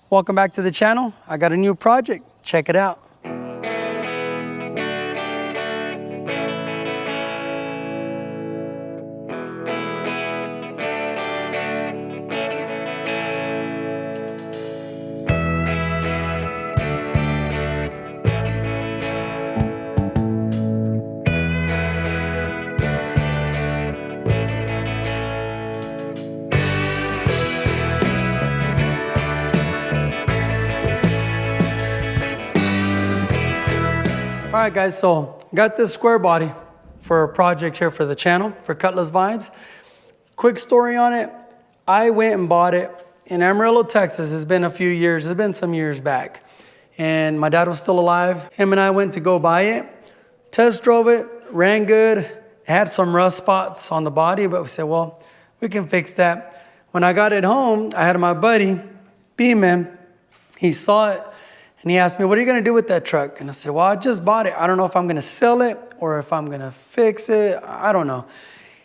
Welcome back to the channel. I got a new project. Check it out. All right, guys, so got this square body for a project here for the channel, for Cutlass Vibes. Quick story on it. I went and bought it in Amarillo, Texas. It's been a few years. It's been some years back. And my dad was still alive. Him and I went to go buy it. Test drove it, ran good. It had some rust spots on the body, but we said, well, we can fix that. When I got it home, I had my buddy, B-Man. He saw it. And he asked me, what are you going to do with that truck? And I said, well, I just bought it. I don't know if I'm going to sell it or if I'm going to fix it. I don't know.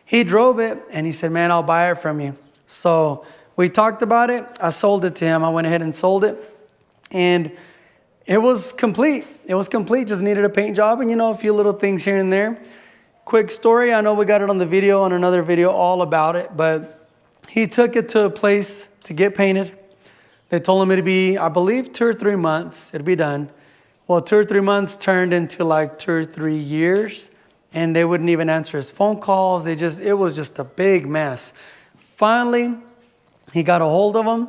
He drove it and he said, man, I'll buy it from you. So we talked about it. I sold it to him. I went ahead and sold it. And it was complete. It was complete. Just needed a paint job and, a few little things here and there. Quick story. I know we got it on the video, on another video, all about it. But he took it to a place to get painted. They told him it'd be, I believe, 2 or 3 months. It'd be done. Well, 2 or 3 months turned into like 2 or 3 years. And they wouldn't even answer his phone calls. It was just a big mess. Finally, he got a hold of him.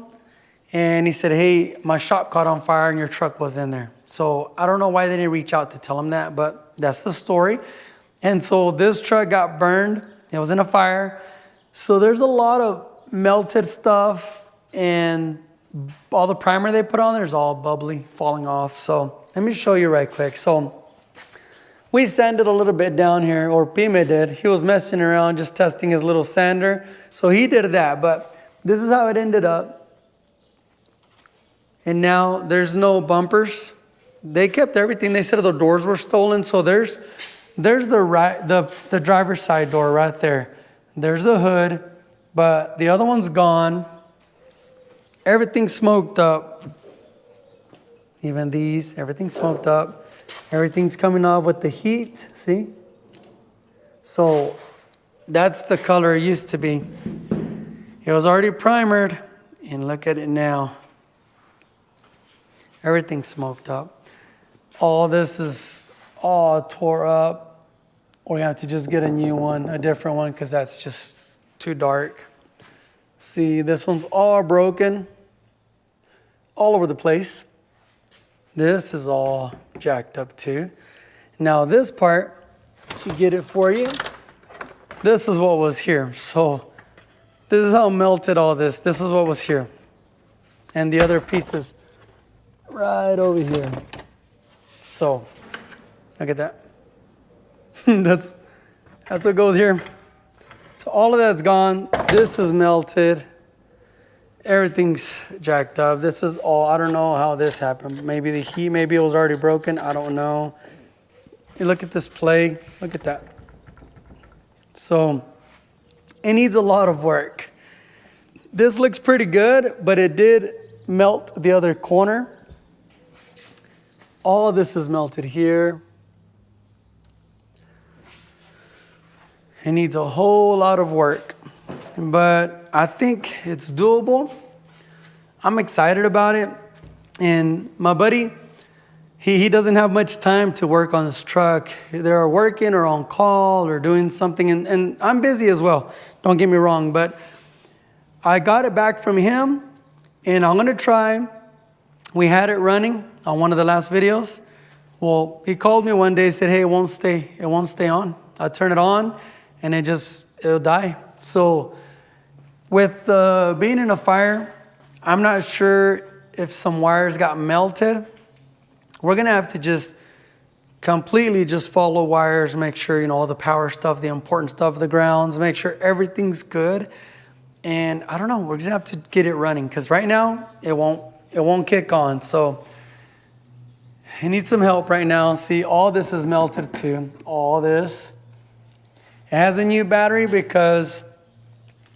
And he said, hey, my shop caught on fire and your truck was in there. So I don't know why they didn't reach out to tell him that, but that's the story. And so this truck got burned. It was in a fire. So there's a lot of melted stuff and all the primer they put on there is all bubbly, falling off. So let me show you right quick. So we sanded a little bit down here, or Pime did. He was messing around, just testing his little sander. So he did that, but this is how it ended up. And now there's no bumpers. They kept everything. They said the doors were stolen. So there's the driver's side door right there. There's the hood, but the other one's gone. Everything's smoked up. Even these, everything's smoked up. Everything's coming off with the heat, see? So that's the color it used to be. It was already primered, and look at it now. Everything's smoked up. All this is all tore up. We have to just get a new one, a different one, because that's just too dark. See, this one's all broken, all over the place. This is all jacked up too. Now this part, to get it for you, this is what was here. So this is how melted all this. This is what was here. And the other pieces right over here. So look at that. That's what goes here. So all of that's gone. This is melted. Everything's jacked up. This is all, I don't know how this happened. Maybe the heat, maybe it was already broken. I don't know. You look at this play. Look at that. So it needs a lot of work. This looks pretty good, but it did melt the other corner. All of this is melted here. It needs a whole lot of work, but I think it's doable. I'm excited about it. And my buddy, he doesn't have much time to work on this truck. They're working or on call or doing something. And I'm busy as well. Don't get me wrong, but I got it back from him and I'm going to try. We had it running on one of the last videos. Well, he called me one day and said, hey, it won't stay on. I turn it on and it'll die. So with being in a fire, I'm not sure if some wires got melted. We're going to have to just completely just follow wires, make sure, all the power stuff, the important stuff, the grounds, make sure everything's good. And I don't know, we're going to have to get it running because right now it won't kick on. So it needs some help right now. See, all this is melted too. All this. It has a new battery because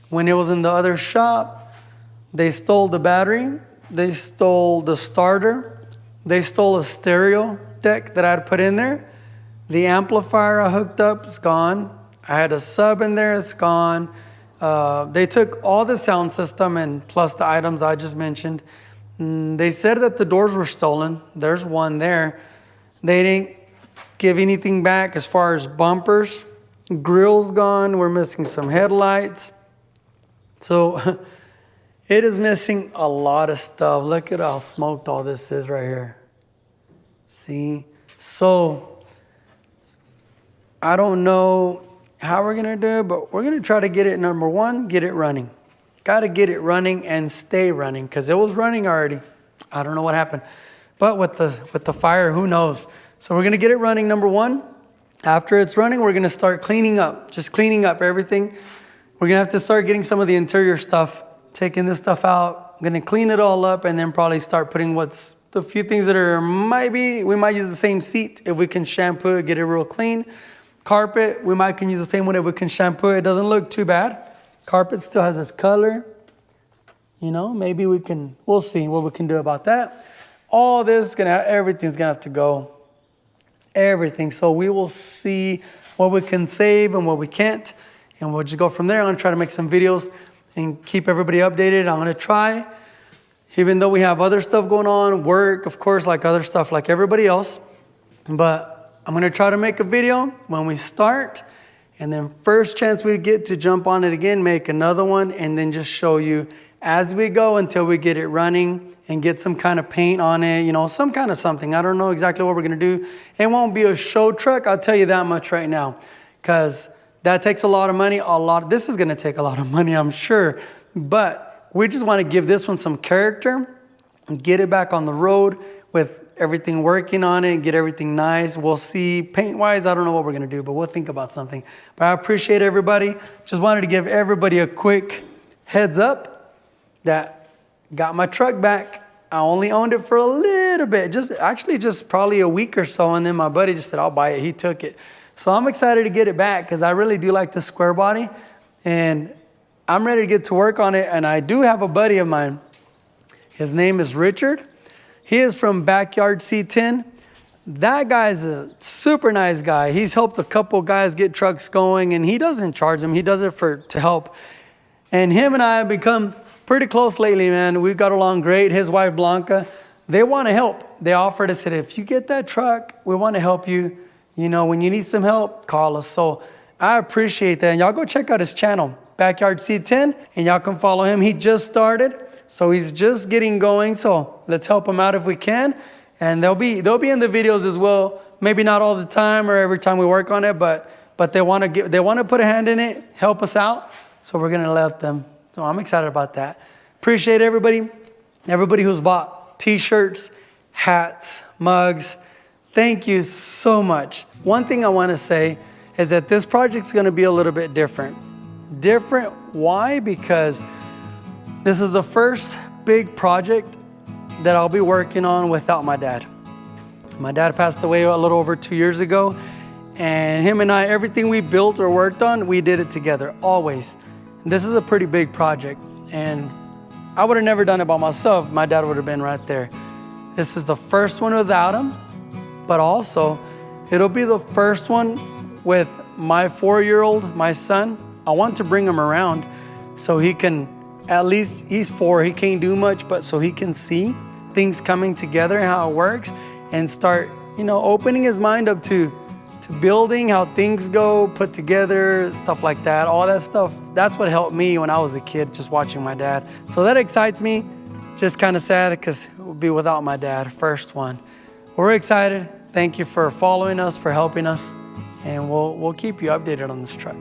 when it was in the other shop, they stole the battery they stole the starter. They stole a stereo deck that I had put in there. The amplifier I hooked up is gone. I had a sub in there, it's gone. They took all the sound system and plus the items I just mentioned. They said that the doors were stolen. There's one there. They didn't give anything back as far as bumpers. Grill's gone. We're missing some headlights. So it is missing a lot of stuff. Look at how smoked all this is right here. See? So I don't know how we're going to do it, but we're going to try to get it, number one, get it running. Got to get it running and stay running because it was running already. I don't know what happened. But with the fire, who knows? So we're going to get it running, number one. After it's running, we're going to start cleaning up, just cleaning up everything. We're going to have to start getting some of the interior stuff, taking this stuff out. I'm going to clean it all up and then probably start putting what's the few things that are we might use the same seat if we can shampoo it, get it real clean. Carpet, we might can use the same one if we can shampoo it. It doesn't look too bad. Carpet still has this color. You know, maybe we'll see what we can do about that. All this, everything's gonna have to go. Everything. So we will see what we can save and what we can't. And we'll just go from there. I'm gonna try to make some videos and keep everybody updated. I'm gonna try, even though we have other stuff going on, work, of course, like other stuff like everybody else. But I'm gonna try to make a video when we start. And then first chance we get to jump on it again, make another one, and then just show you as we go until we get it running and get some kind of paint on it, you know, some kind of something. I don't know exactly what we're gonna do. It won't be a show truck, I'll tell you that much right now, because that takes a lot of money. This is gonna take a lot of money, I'm sure. But we just wanna give this one some character and get it back on the road with everything working on it, get everything nice. We'll see. Paint-wise, I don't know what we're gonna do, but we'll think about something. But I appreciate everybody. Just wanted to give everybody a quick heads up that got my truck back. I only owned it for a little bit, just probably a week or so, and then my buddy just said, I'll buy it. He took it. So I'm excited to get it back because I really do like the square body, and I'm ready to get to work on it. And I do have a buddy of mine. His name is Richard. He is from Backyard C10. That guy's a super nice guy. He's helped a couple guys get trucks going, and he doesn't charge them. He does it to help. And him and I have become pretty close lately, man. We've got along great. His wife, Blanca, they want to help. They offered us, said, if you get that truck, we want to help you. You know, when you need some help, call us. So I appreciate that. And y'all go check out his channel, Backyard C10, and y'all can follow him. He just started. So he's just getting going. So let's help him out if we can. And they'll be in the videos as well. Maybe not all the time or every time we work on it, but they want to put a hand in it, help us out. So we're gonna let them. So I'm excited about that. Appreciate everybody who's bought t-shirts, hats, mugs. Thank you so much. One thing I want to say is that this project's going to be a little bit different. Different, why? Because this is the first big project that I'll be working on without my dad. My dad passed away a little over 2 years ago, and him and I, everything we built or worked on, we did it together, always. This is a pretty big project, and I would have never done it by myself. My dad would have been right there. This is the first one without him, but also it'll be the first one with my 4-year-old, my son. I want to bring him around so he can, at least he's 4, he can't do much, but so he can see things coming together, how it works, and start, you know, opening his mind up to building, how things go, put together, stuff like that, all that stuff. That's what helped me when I was a kid, just watching my dad. So that excites me. Just kind of sad because it will be without my dad, first one. We're excited. Thank you for following us, for helping us, and we'll keep you updated on this truck.